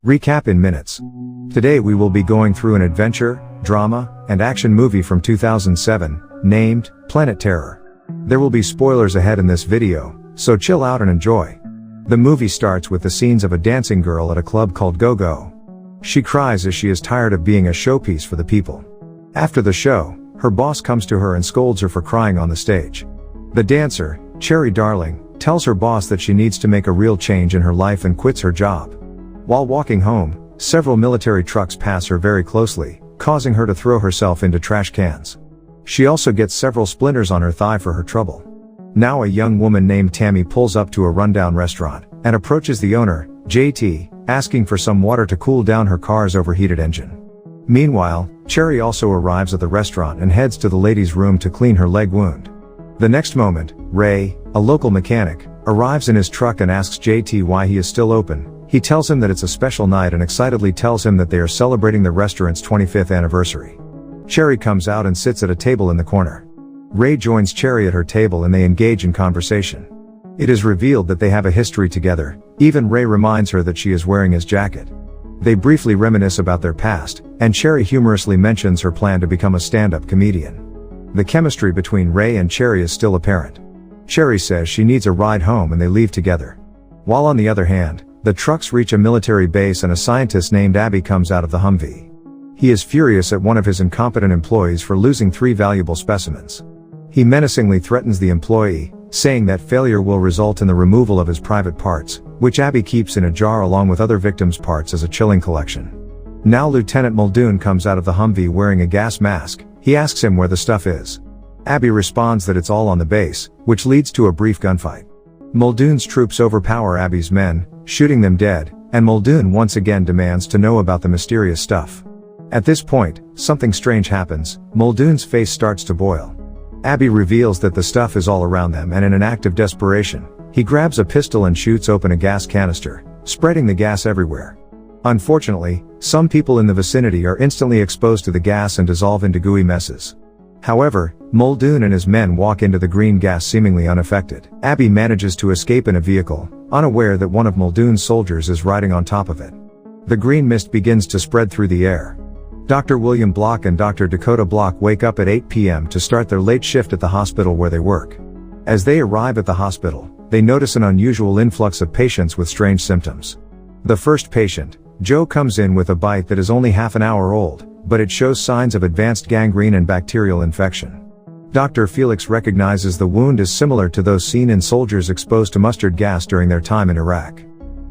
Recap in minutes. Today we will be going through an adventure, drama, and action movie from 2007, named Planet Terror. There will be spoilers ahead in this video, so chill out and enjoy. The movie starts with the scenes of a dancing girl at a club called Go-Go. She cries as she is tired of being a showpiece for the people. After the show, her boss comes to her and scolds her for crying on the stage. The dancer, Cherry Darling, tells her boss that she needs to make a real change in her life and quits her job. While walking home, several military trucks pass her very closely, causing her to throw herself into trash cans. She also gets several splinters on her thigh for her trouble. Now a young woman named Tammy pulls up to a rundown restaurant, and approaches the owner, JT, asking for some water to cool down her car's overheated engine. Meanwhile, Cherry also arrives at the restaurant and heads to the lady's room to clean her leg wound. The next moment, Ray, a local mechanic, arrives in his truck and asks JT why he is still open. He tells him that it's a special night and excitedly tells him that they are celebrating the restaurant's 25th anniversary. Cherry comes out and sits at a table in the corner. Ray joins Cherry at her table and they engage in conversation. It is revealed that they have a history together. Even Ray reminds her that she is wearing his jacket. They briefly reminisce about their past, and Cherry humorously mentions her plan to become a stand-up comedian. The chemistry between Ray and Cherry is still apparent. Cherry says she needs a ride home and they leave together. While on the other hand, the trucks reach a military base and a scientist named Abby comes out of the Humvee. He is furious at one of his incompetent employees for losing 3 valuable specimens. He menacingly threatens the employee, saying that failure will result in the removal of his private parts, which Abby keeps in a jar along with other victims' parts as a chilling collection. Now Lieutenant Muldoon comes out of the Humvee wearing a gas mask. He asks him where the stuff is. Abby responds that it's all on the base, which leads to a brief gunfight. Muldoon's troops overpower Abby's men, shooting them dead, and Muldoon once again demands to know about the mysterious stuff. At this point, something strange happens. Muldoon's face starts to boil. Abby reveals that the stuff is all around them, and in an act of desperation, he grabs a pistol and shoots open a gas canister, spreading the gas everywhere. Unfortunately, some people in the vicinity are instantly exposed to the gas and dissolve into gooey messes. However, Muldoon and his men walk into the green gas seemingly unaffected. Abby manages to escape in a vehicle, unaware that one of Muldoon's soldiers is riding on top of it. The green mist begins to spread through the air. Dr. William Block and Dr. Dakota Block wake up at 8 p.m. to start their late shift at the hospital where they work. As they arrive at the hospital, they notice an unusual influx of patients with strange symptoms. The first patient, Joe, comes in with a bite that is only half an hour old, but it shows signs of advanced gangrene and bacterial infection. Dr. Felix recognizes the wound as similar to those seen in soldiers exposed to mustard gas during their time in Iraq.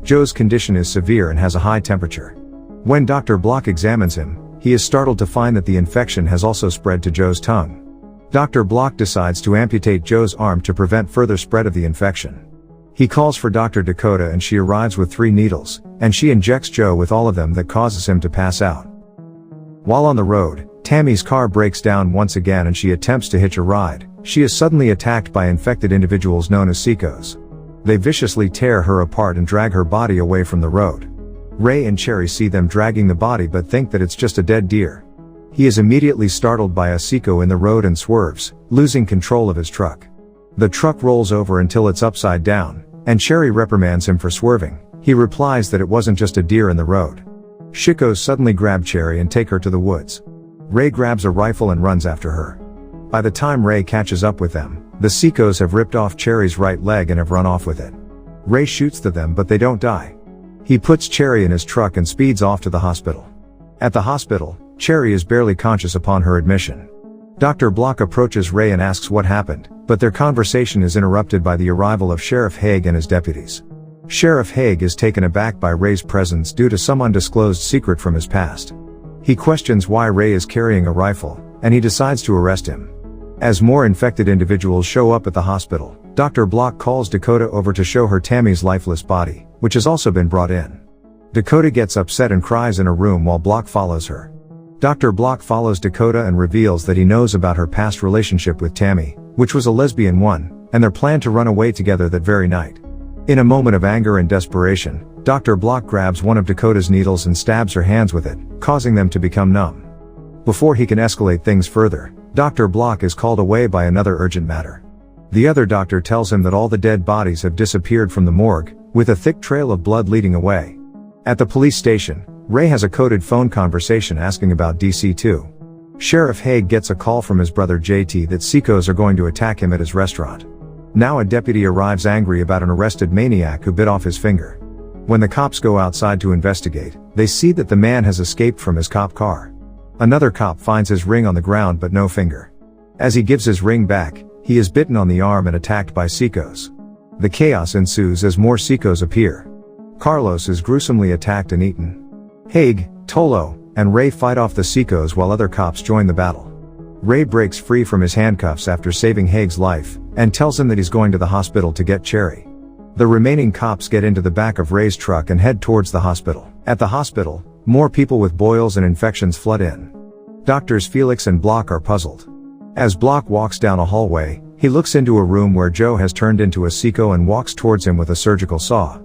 Joe's condition is severe and has a high temperature. When Dr. Block examines him, he is startled to find that the infection has also spread to Joe's tongue. Dr. Block decides to amputate Joe's arm to prevent further spread of the infection. He calls for Dr. Dakota and she arrives with 3 needles, and she injects Joe with all of them that causes him to pass out. While on the road, Tammy's car breaks down once again and she attempts to hitch a ride. She is suddenly attacked by infected individuals known as Seekos. They viciously tear her apart and drag her body away from the road. Ray and Cherry see them dragging the body but think that it's just a dead deer. He is immediately startled by a Seeko in the road and swerves, losing control of his truck. The truck rolls over until it's upside down, and Cherry reprimands him for swerving. He replies that it wasn't just a deer in the road. Seekos suddenly grab Cherry and take her to the woods. Ray grabs a rifle and runs after her. By the time Ray catches up with them, the Seekos have ripped off Cherry's right leg and have run off with it. Ray shoots at them but they don't die. He puts Cherry in his truck and speeds off to the hospital. At the hospital, Cherry is barely conscious upon her admission. Dr. Block approaches Ray and asks what happened, but their conversation is interrupted by the arrival of Sheriff Haig and his deputies. Sheriff Haig is taken aback by Ray's presence due to some undisclosed secret from his past. He questions why Ray is carrying a rifle, and he decides to arrest him. As more infected individuals show up at the hospital, Dr. Block calls Dakota over to show her Tammy's lifeless body, which has also been brought in. Dakota gets upset and cries in a room while Block follows her. Dr. Block follows Dakota and reveals that he knows about her past relationship with Tammy, which was a lesbian one, and their plan to run away together that very night. In a moment of anger and desperation, Dr. Block grabs one of Dakota's needles and stabs her hands with it, causing them to become numb. Before he can escalate things further, Dr. Block is called away by another urgent matter. The other doctor tells him that all the dead bodies have disappeared from the morgue, with a thick trail of blood leading away. At the police station, Ray has a coded phone conversation asking about DC2. Sheriff Haig gets a call from his brother JT that Seikos are going to attack him at his restaurant. Now a deputy arrives angry about an arrested maniac who bit off his finger. When the cops go outside to investigate, they see that the man has escaped from his cop car. Another cop finds his ring on the ground but no finger. As he gives his ring back, he is bitten on the arm and attacked by Seikos. The chaos ensues as more Seikos appear. Carlos is gruesomely attacked and eaten. Haig, Tolo, and Ray fight off the Seikos while other cops join the battle. Ray breaks free from his handcuffs after saving Haig's life, and tells him that he's going to the hospital to get Cherry. The remaining cops get into the back of Ray's truck and head towards the hospital. At the hospital, more people with boils and infections flood in. Doctors Felix and Block are puzzled. As Block walks down a hallway, he looks into a room where Joe has turned into a Seiko and walks towards him with a surgical saw.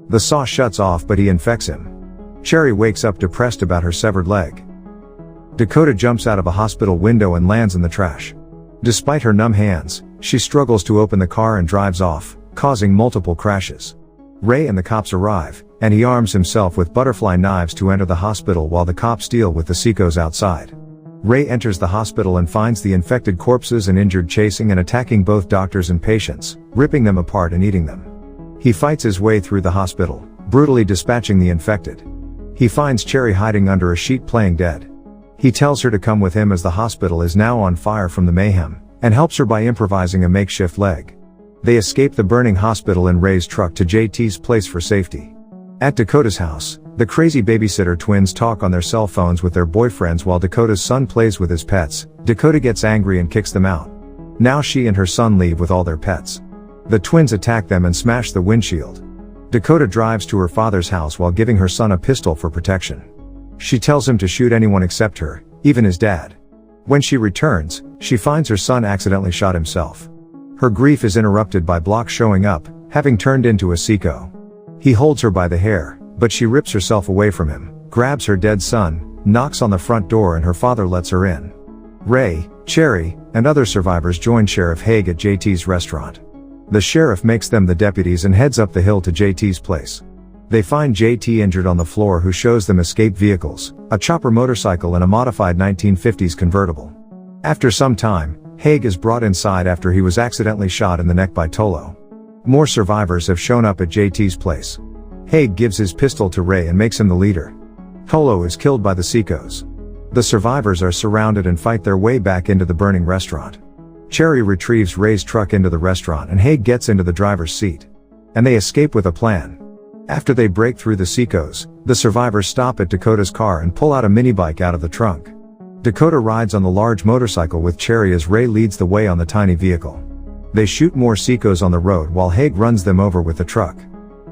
The saw shuts off but he infects him. Cherry wakes up depressed about her severed leg. Dakota jumps out of a hospital window and lands in the trash. Despite her numb hands, she struggles to open the car and drives off, causing multiple crashes. Ray and the cops arrive, and he arms himself with butterfly knives to enter the hospital while the cops deal with the Seikos outside. Ray enters the hospital and finds the infected corpses and injured chasing and attacking both doctors and patients, ripping them apart and eating them. He fights his way through the hospital, brutally dispatching the infected. He finds Cherry hiding under a sheet playing dead. He tells her to come with him as the hospital is now on fire from the mayhem, and helps her by improvising a makeshift leg. They escape the burning hospital in Ray's truck to JT's place for safety. At Dakota's house, the crazy babysitter twins talk on their cell phones with their boyfriends while Dakota's son plays with his pets. Dakota gets angry and kicks them out. Now she and her son leave with all their pets. The twins attack them and smash the windshield. Dakota drives to her father's house while giving her son a pistol for protection. She tells him to shoot anyone except her, even his dad. When she returns, she finds her son accidentally shot himself. Her grief is interrupted by Block showing up, having turned into a Seiko. He holds her by the hair, but she rips herself away from him, grabs her dead son, knocks on the front door and her father lets her in. Ray, Cherry, and other survivors join Sheriff Haig at JT's restaurant. The sheriff makes them the deputies and heads up the hill to JT's place. They find JT injured on the floor, who shows them escaped vehicles, a chopper motorcycle and a modified 1950s convertible. After some time, Haig is brought inside after he was accidentally shot in the neck by Tolo. More survivors have shown up at JT's place. Haig gives his pistol to Ray and makes him the leader. Tolo is killed by the Seikos. The survivors are surrounded and fight their way back into the burning restaurant. Cherry retrieves Ray's truck into the restaurant and Haig gets into the driver's seat. And they escape with a plan. After they break through the Seikos, the survivors stop at Dakota's car and pull out a minibike out of the trunk. Dakota rides on the large motorcycle with Cherry as Ray leads the way on the tiny vehicle. They shoot more Seikos on the road while Haig runs them over with the truck.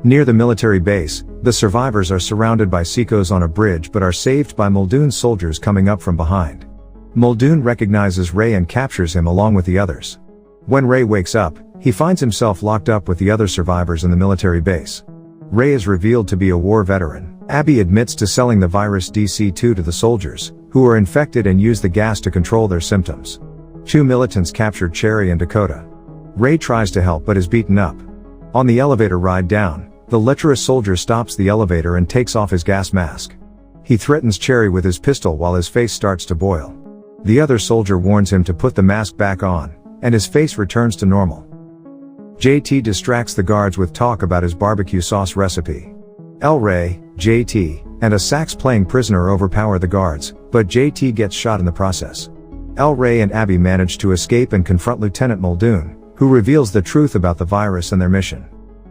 Near the military base, the survivors are surrounded by Seikos on a bridge but are saved by Muldoon's soldiers coming up from behind. Muldoon recognizes Ray and captures him along with the others. When Ray wakes up, he finds himself locked up with the other survivors in the military base. Ray is revealed to be a war veteran. Abby admits to selling the virus DC2 to the soldiers, who are infected and use the gas to control their symptoms. 2 militants captured Cherry and Dakota. Ray tries to help but is beaten up. On the elevator ride down, the lecherous soldier stops the elevator and takes off his gas mask. He threatens Cherry with his pistol while his face starts to boil. The other soldier warns him to put the mask back on, and his face returns to normal. JT distracts the guards with talk about his barbecue sauce recipe. El Ray, JT, and a sax-playing prisoner overpower the guards, but JT gets shot in the process. El Ray and Abby manage to escape and confront Lieutenant Muldoon, who reveals the truth about the virus and their mission.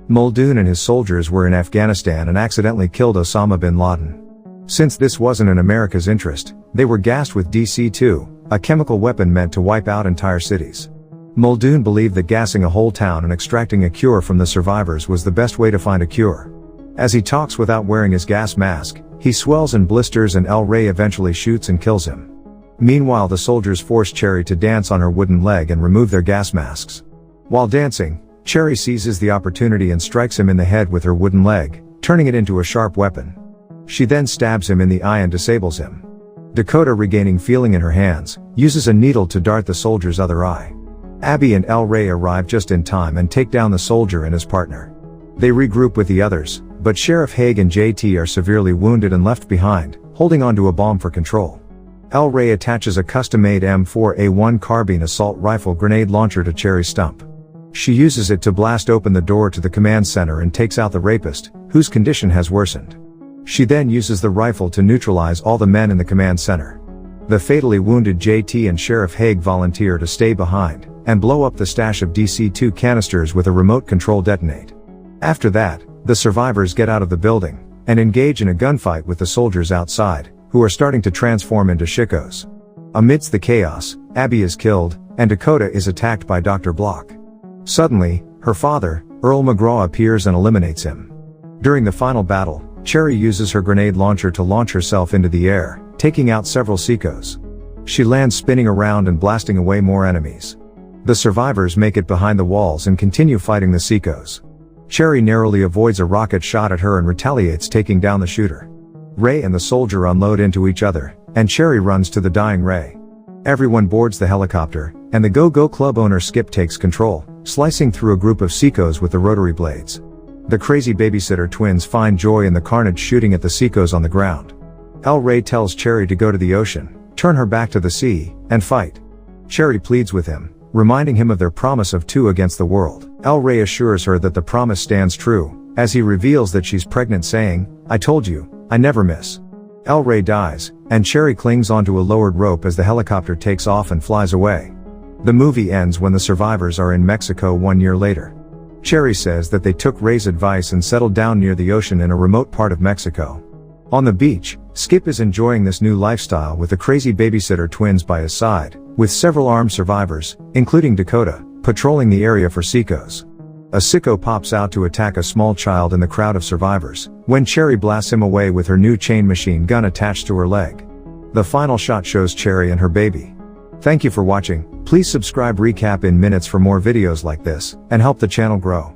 Muldoon and his soldiers were in Afghanistan and accidentally killed Osama bin Laden. Since this wasn't in America's interest, they were gassed with DC2, a chemical weapon meant to wipe out entire cities. Muldoon believed that gassing a whole town and extracting a cure from the survivors was the best way to find a cure. As he talks without wearing his gas mask, he swells and blisters and El Ray eventually shoots and kills him. Meanwhile, the soldiers force Cherry to dance on her wooden leg and remove their gas masks. While dancing, Cherry seizes the opportunity and strikes him in the head with her wooden leg, turning it into a sharp weapon. She then stabs him in the eye and disables him. Dakota, regaining feeling in her hands, uses a needle to dart the soldier's other eye. Abby and El Ray arrive just in time and take down the soldier and his partner. They regroup with the others, But Sheriff Haig and JT are severely wounded and left behind, holding onto a bomb for control. El Rey attaches a custom-made M4A1 carbine assault rifle grenade launcher to Cherry's stump. She uses it to blast open the door to the command center and takes out the rapist, whose condition has worsened. She then uses the rifle to neutralize all the men in the command center. The fatally wounded JT and Sheriff Haig volunteer to stay behind and blow up the stash of DC-2 canisters with a remote control detonate. After that, the survivors get out of the building and engage in a gunfight with the soldiers outside, who are starting to transform into Shikos. Amidst the chaos, Abby is killed, and Dakota is attacked by Dr. Block. Suddenly, her father, Earl McGraw, appears and eliminates him. During the final battle, Cherry uses her grenade launcher to launch herself into the air, taking out several Seikos. She lands spinning around and blasting away more enemies. The survivors make it behind the walls and continue fighting the Seikos. Cherry narrowly avoids a rocket shot at her and retaliates, taking down the shooter. Ray and the soldier unload into each other, and Cherry runs to the dying Ray. Everyone boards the helicopter, and the Go-Go Club owner Skip takes control, slicing through a group of Seikos with the rotary blades. The crazy babysitter twins find joy in the carnage, shooting at the Seikos on the ground. El Rey tells Cherry to go to the ocean, turn her back to the sea, and fight. Cherry pleads with him, reminding him of their promise of 2 against the world. El Rey assures her that the promise stands true, as he reveals that she's pregnant, saying, "I told you, I never miss." El Rey dies, and Cherry clings onto a lowered rope as the helicopter takes off and flies away. The movie ends when the survivors are in Mexico 1 year later. Cherry says that they took Ray's advice and settled down near the ocean in a remote part of Mexico. On the beach, Skip is enjoying this new lifestyle with the crazy babysitter twins by his side, with several armed survivors, including Dakota, patrolling the area for Seikos. A Sicko pops out to attack a small child in the crowd of survivors, when Cherry blasts him away with her new chain machine gun attached to her leg. The final shot shows Cherry and her baby. Thank you for watching. Please subscribe. Recap in minutes for more videos like this, and help the channel grow.